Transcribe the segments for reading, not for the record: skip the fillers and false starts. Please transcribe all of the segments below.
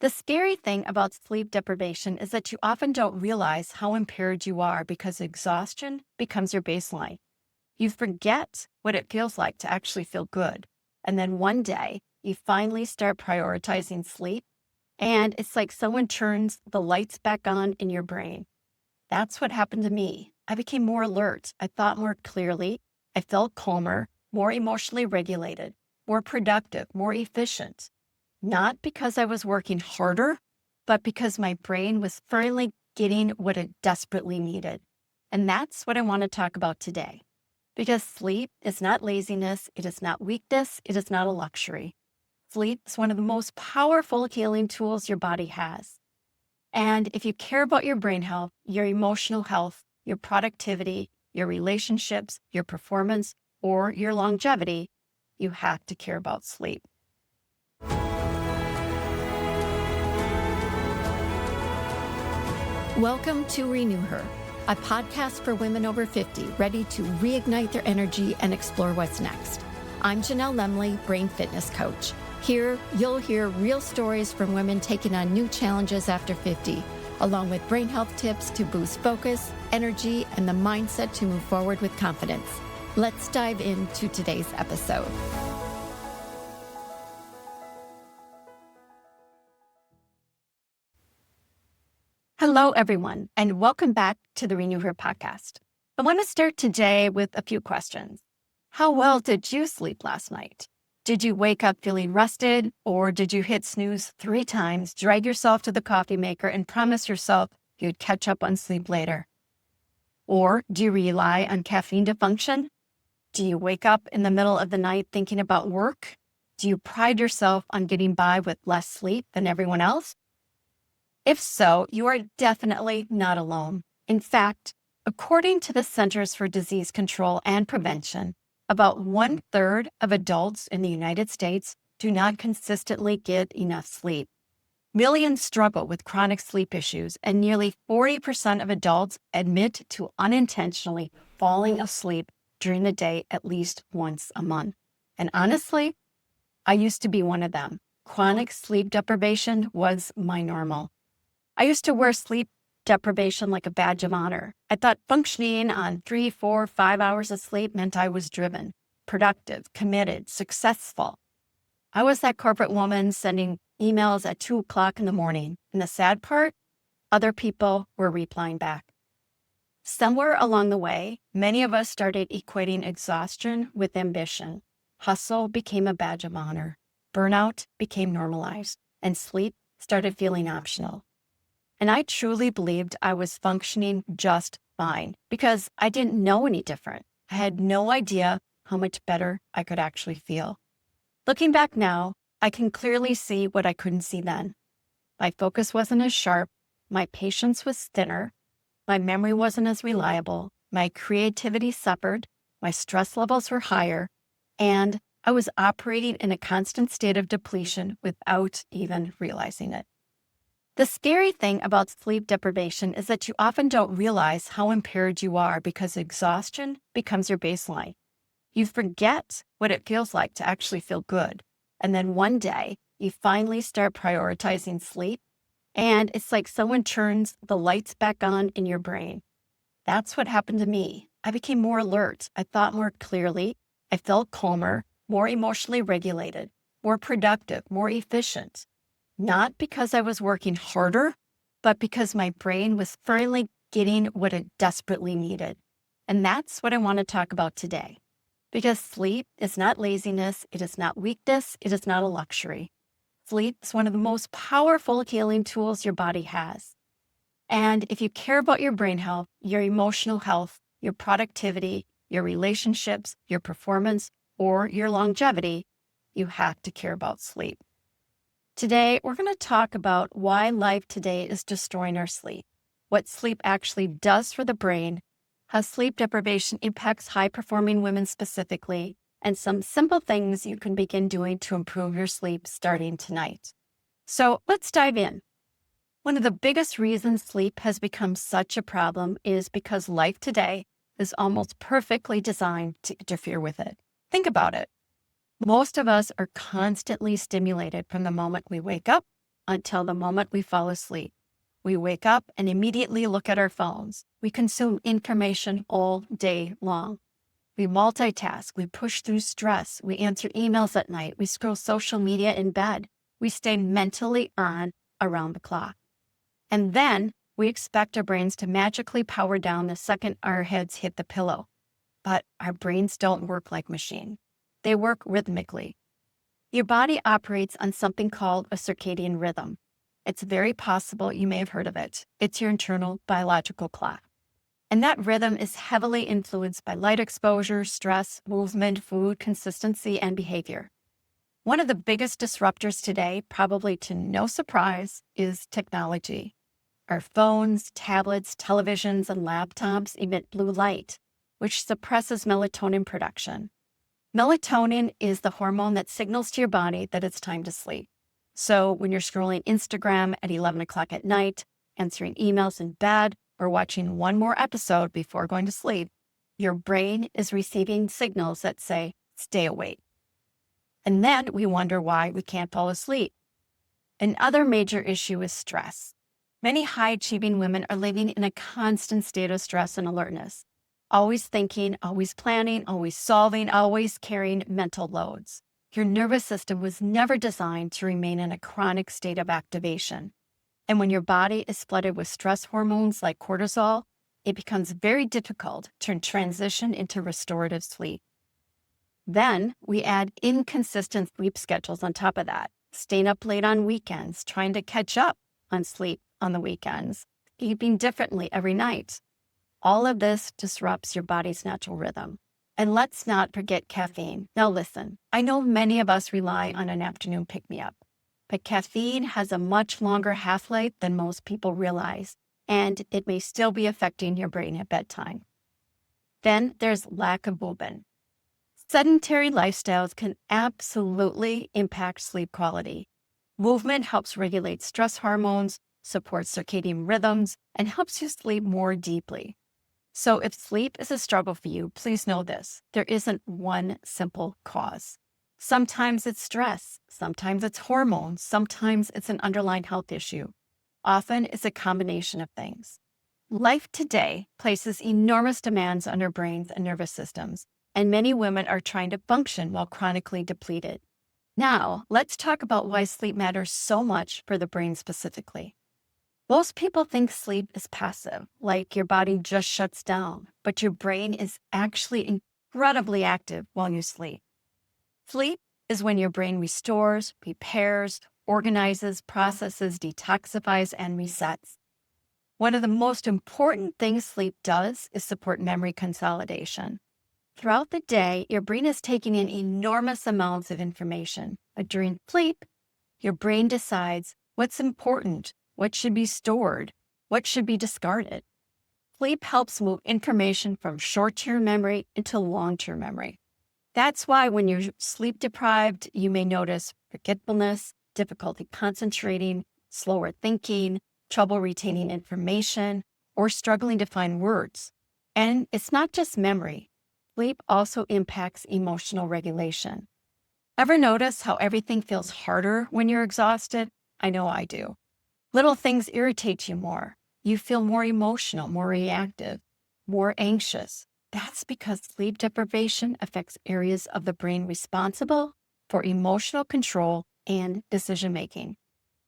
The scary thing about sleep deprivation is that you often don't realize how impaired you are because exhaustion becomes your baseline. You forget what it feels like to actually feel good. And then one day, you finally start prioritizing sleep, and it's like someone turns the lights back on in your brain. That's what happened to me. I became more alert. I thought more clearly. I felt calmer, more emotionally regulated, more productive, more efficient. Not because I was working harder, but because my brain was finally getting what it desperately needed. And that's what I want to talk about today. Because sleep is not laziness, it is not weakness, it is not a luxury. Sleep is one of the most powerful healing tools your body has. And if you care about your brain health, your emotional health, your productivity, your relationships, your performance, or your longevity, you have to care about sleep. Welcome to RenewHer, a podcast for women over 50 ready to reignite their energy and explore what's next. I'm Janelle Lemley, brain fitness coach. Here, you'll hear real stories from women taking on new challenges after 50, along with brain health tips to boost focus, energy, and the mindset to move forward with confidence. Let's dive into today's episode. Hello, everyone, and welcome back to the RenewHer podcast. I want to start today with a few questions. How well did you sleep last night? Did you wake up feeling rested, or did you hit snooze 3 times, drag yourself to the coffee maker, and promise yourself you'd catch up on sleep later? Or do you rely on caffeine to function? Do you wake up in the middle of the night thinking about work? Do you pride yourself on getting by with less sleep than everyone else? If so, you are definitely not alone. In fact, according to the Centers for Disease Control and Prevention, about 1/3 of adults in the United States do not consistently get enough sleep. Millions struggle with chronic sleep issues, and nearly 40% of adults admit to unintentionally falling asleep during the day at least once a month. And honestly, I used to be one of them. Chronic sleep deprivation was my normal. I used to wear sleep deprivation like a badge of honor. I thought functioning on 3, 4, 5 hours of sleep meant I was driven, productive, committed, successful. I was that corporate woman sending emails at 2 o'clock in the morning. And the sad part, other people were replying back. Somewhere along the way, many of us started equating exhaustion with ambition. Hustle became a badge of honor. Burnout became normalized, and sleep started feeling optional. And I truly believed I was functioning just fine because I didn't know any different. I had no idea how much better I could actually feel. Looking back now, I can clearly see what I couldn't see then. My focus wasn't as sharp, my patience was thinner, my memory wasn't as reliable, my creativity suffered, my stress levels were higher, and I was operating in a constant state of depletion without even realizing it. The scary thing about sleep deprivation is that you often don't realize how impaired you are because exhaustion becomes your baseline. You forget what it feels like to actually feel good. And then one day, you finally start prioritizing sleep, and it's like someone turns the lights back on in your brain. That's what happened to me. I became more alert. I thought more clearly. I felt calmer, more emotionally regulated, more productive, more efficient. Not because I was working harder, but because my brain was finally getting what it desperately needed. And that's what I want to talk about today. Because sleep is not laziness, it is not weakness, it is not a luxury. Sleep is one of the most powerful healing tools your body has. And if you care about your brain health, your emotional health, your productivity, your relationships, your performance, or your longevity, you have to care about sleep. Today, we're going to talk about why life today is destroying our sleep, what sleep actually does for the brain, how sleep deprivation impacts high-performing women specifically, and some simple things you can begin doing to improve your sleep starting tonight. So let's dive in. One of the biggest reasons sleep has become such a problem is because life today is almost perfectly designed to interfere with it. Think about it. Most of us are constantly stimulated from the moment we wake up until the moment we fall asleep. We wake up and immediately look at our phones. We consume information all day long. We multitask, we push through stress, we answer emails at night, we scroll social media in bed. We stay mentally on around the clock. And then we expect our brains to magically power down the second our heads hit the pillow. But our brains don't work like machines. They work rhythmically. Your body operates on something called a circadian rhythm. It's very possible you may have heard of it. It's your internal biological clock. And that rhythm is heavily influenced by light exposure, stress, movement, food, consistency, and behavior. One of the biggest disruptors today, probably to no surprise, is technology. Our phones, tablets, televisions, and laptops emit blue light, which suppresses melatonin production. Melatonin is the hormone that signals to your body that it's time to sleep. So when you're scrolling Instagram at 11 o'clock at night, answering emails in bed, or watching one more episode before going to sleep, your brain is receiving signals that say, stay awake. And then we wonder why we can't fall asleep. Another major issue is stress. Many high-achieving women are living in a constant state of stress and alertness, always thinking, always planning, always solving, always carrying mental loads. Your nervous system was never designed to remain in a chronic state of activation. And when your body is flooded with stress hormones like cortisol, it becomes very difficult to transition into restorative sleep. Then we add inconsistent sleep schedules on top of that, staying up late on weekends, trying to catch up on sleep on the weekends, sleeping differently every night. All of this disrupts your body's natural rhythm. And let's not forget caffeine. Now listen, I know many of us rely on an afternoon pick-me-up, but caffeine has a much longer half-life than most people realize, and it may still be affecting your brain at bedtime. Then there's lack of movement. Sedentary lifestyles can absolutely impact sleep quality. Movement helps regulate stress hormones, supports circadian rhythms, and helps you sleep more deeply. So if sleep is a struggle for you, please know this. There isn't one simple cause. Sometimes it's stress, sometimes it's hormones, sometimes it's an underlying health issue. Often it's a combination of things. Life today places enormous demands on our brains and nervous systems, and many women are trying to function while chronically depleted. Now, let's talk about why sleep matters so much for the brain specifically. Most people think sleep is passive, like your body just shuts down, but your brain is actually incredibly active while you sleep. Sleep is when your brain restores, repairs, organizes, processes, detoxifies, and resets. One of the most important things sleep does is support memory consolidation. Throughout the day, your brain is taking in enormous amounts of information, but during sleep, your brain decides what's important, what should be stored, what should be discarded. Sleep helps move information from short-term memory into long-term memory. That's why when you're sleep deprived, you may notice forgetfulness, difficulty concentrating, slower thinking, trouble retaining information, or struggling to find words. And it's not just memory. Sleep also impacts emotional regulation. Ever notice how everything feels harder when you're exhausted? I know I do. Little things irritate you more. You feel more emotional, more reactive, more anxious. That's because sleep deprivation affects areas of the brain responsible for emotional control and decision-making.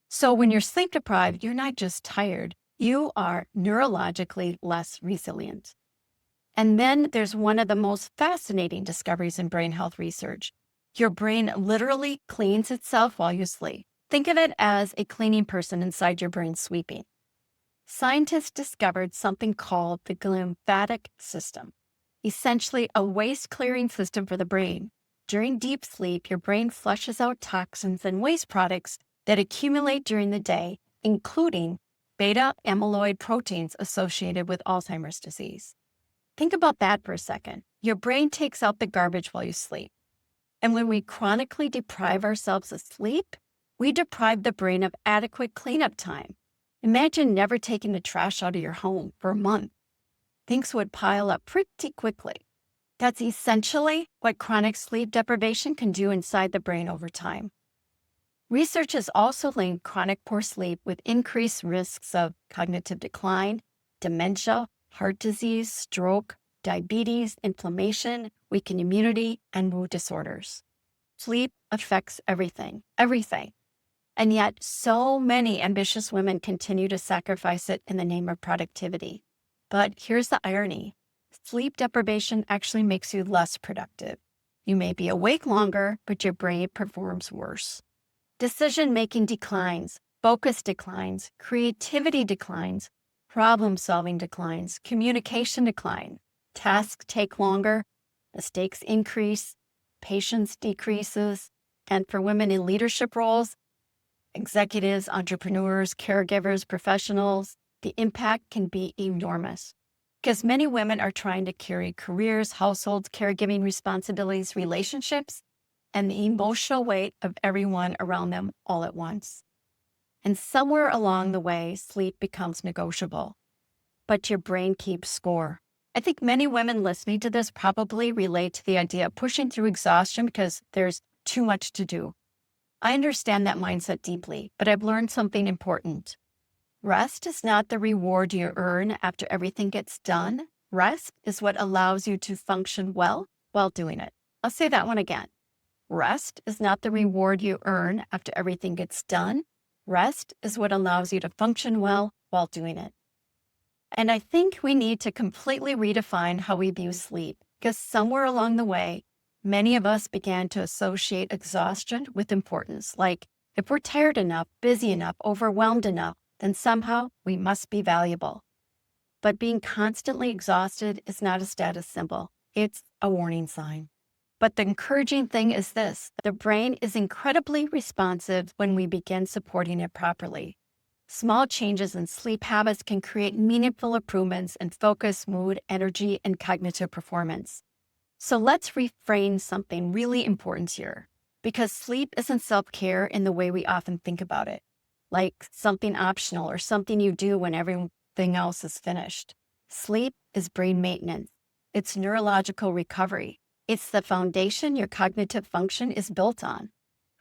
So when you're sleep deprived, you're not just tired, you are neurologically less resilient. And then there's one of the most fascinating discoveries in brain health research. Your brain literally cleans itself while you sleep. Think of it as a cleaning person inside your brain sweeping. Scientists discovered something called the glymphatic system, essentially a waste-clearing system for the brain. During deep sleep, your brain flushes out toxins and waste products that accumulate during the day, including beta amyloid proteins associated with Alzheimer's disease. Think about that for a second. Your brain takes out the garbage while you sleep. And when we chronically deprive ourselves of sleep, we deprive the brain of adequate cleanup time. Imagine never taking the trash out of your home for a month. Things would pile up pretty quickly. That's essentially what chronic sleep deprivation can do inside the brain over time. Research has also linked chronic poor sleep with increased risks of cognitive decline, dementia, heart disease, stroke, diabetes, inflammation, weakened immunity, and mood disorders. Sleep affects everything, everything. And yet, so many ambitious women continue to sacrifice it in the name of productivity. But here's the irony. Sleep deprivation actually makes you less productive. You may be awake longer, but your brain performs worse. Decision-making declines, focus declines, creativity declines, problem-solving declines, communication decline, tasks take longer, mistakes increase, patience decreases, and for women in leadership roles, executives, entrepreneurs, caregivers, professionals, the impact can be enormous. Because many women are trying to carry careers, households, caregiving responsibilities, relationships, and the emotional weight of everyone around them all at once. And somewhere along the way, sleep becomes negotiable, but your brain keeps score. I think many women listening to this probably relate to the idea of pushing through exhaustion because there's too much to do. I understand that mindset deeply, but I've learned something important. Rest is not the reward you earn after everything gets done. Rest is what allows you to function well while doing it. I'll say that one again. Rest is not the reward you earn after everything gets done. Rest is what allows you to function well while doing it. And I think we need to completely redefine how we view sleep, because somewhere along the way, many of us began to associate exhaustion with importance. Like, if we're tired enough, busy enough, overwhelmed enough, then somehow we must be valuable. But being constantly exhausted is not a status symbol. It's a warning sign. But the encouraging thing is this: the brain is incredibly responsive when we begin supporting it properly. Small changes in sleep habits can create meaningful improvements in focus, mood, energy, and cognitive performance. So let's reframe something really important here, because sleep isn't self-care in the way we often think about it, like something optional or something you do when everything else is finished. Sleep is brain maintenance. It's neurological recovery. It's the foundation your cognitive function is built on.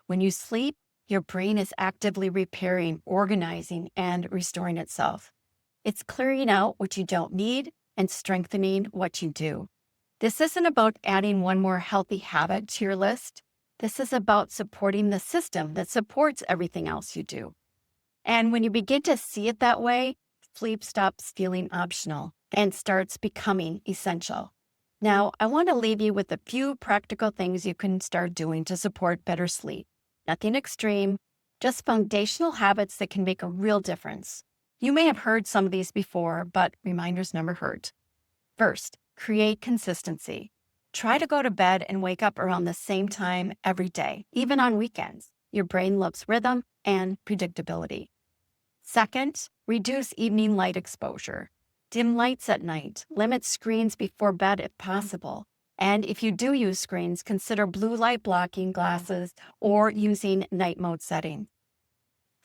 When you sleep, your brain is actively repairing, organizing, and restoring itself. It's clearing out what you don't need and strengthening what you do. This isn't about adding one more healthy habit to your list. This is about supporting the system that supports everything else you do. And when you begin to see it that way, sleep stops feeling optional and starts becoming essential. Now, I want to leave you with a few practical things you can start doing to support better sleep. Nothing extreme, just foundational habits that can make a real difference. You may have heard some of these before, but reminders never hurt. First, create consistency. Try to go to bed and wake up around the same time every day, even on weekends. Your brain loves rhythm and predictability. Second, reduce evening light exposure. Dim lights at night. Limit screens before bed if possible. And if you do use screens, consider blue light blocking glasses or using night mode settings.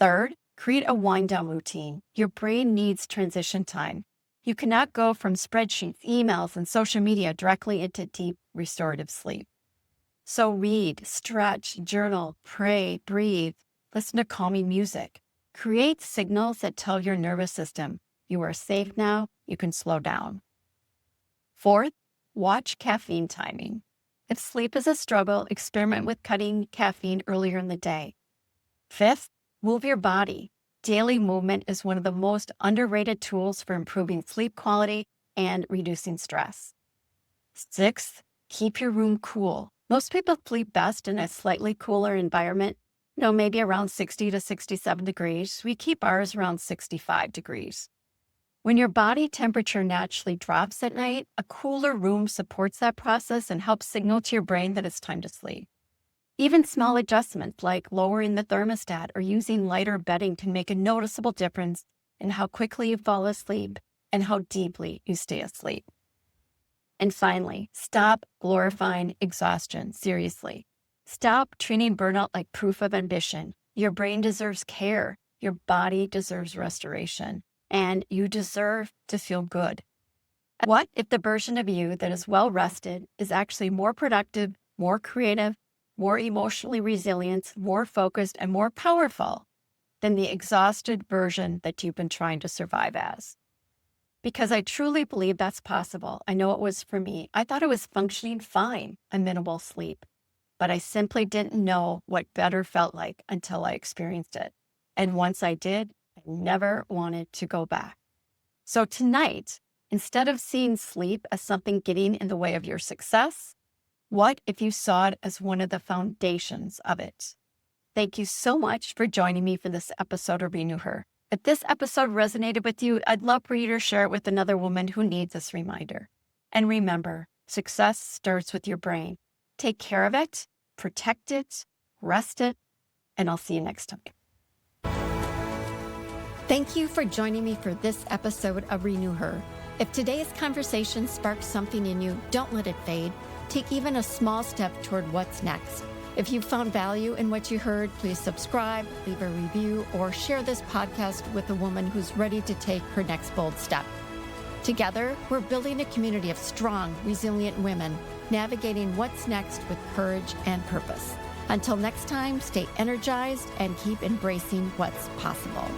Third, create a wind down routine. Your brain needs transition time. You cannot go from spreadsheets, emails, and social media directly into deep restorative sleep. So read, stretch, journal, pray, breathe, listen to calming music. Create signals that tell your nervous system, you are safe now, you can slow down. Fourth, watch caffeine timing. If sleep is a struggle, experiment with cutting caffeine earlier in the day. Fifth, move your body. Daily movement is one of the most underrated tools for improving sleep quality and reducing stress. Sixth, keep your room cool. Most people sleep best in a slightly cooler environment, maybe around 60 to 67 degrees. We keep ours around 65 degrees. When your body temperature naturally drops at night, a cooler room supports that process and helps signal to your brain that it's time to sleep. Even small adjustments like lowering the thermostat or using lighter bedding can make a noticeable difference in how quickly you fall asleep and how deeply you stay asleep. And finally, stop glorifying exhaustion seriously. Stop treating burnout like proof of ambition. Your brain deserves care. Your body deserves restoration. And you deserve to feel good. What if the version of you that is well rested is actually more productive, more creative, more emotionally resilient, more focused, and more powerful than the exhausted version that you've been trying to survive as. Because I truly believe that's possible. I know it was for me. I thought I was functioning fine on minimal sleep, but I simply didn't know what better felt like until I experienced it. And once I did, I never wanted to go back. So tonight, instead of seeing sleep as something getting in the way of your success, what if you saw it as one of the foundations of it? Thank you so much for joining me for this episode of RenewHer. If this episode resonated with you, I'd love for you to share it with another woman who needs this reminder. And remember, success starts with your brain. Take care of it, protect it, rest it, and I'll see you next time. Thank you for joining me for this episode of RenewHer. If today's conversation sparked something in you, don't let it fade. Take even a small step toward what's next. If you found value in what you heard, please subscribe, leave a review, or share this podcast with a woman who's ready to take her next bold step. Together, we're building a community of strong, resilient women, navigating what's next with courage and purpose. Until next time, stay energized and keep embracing what's possible.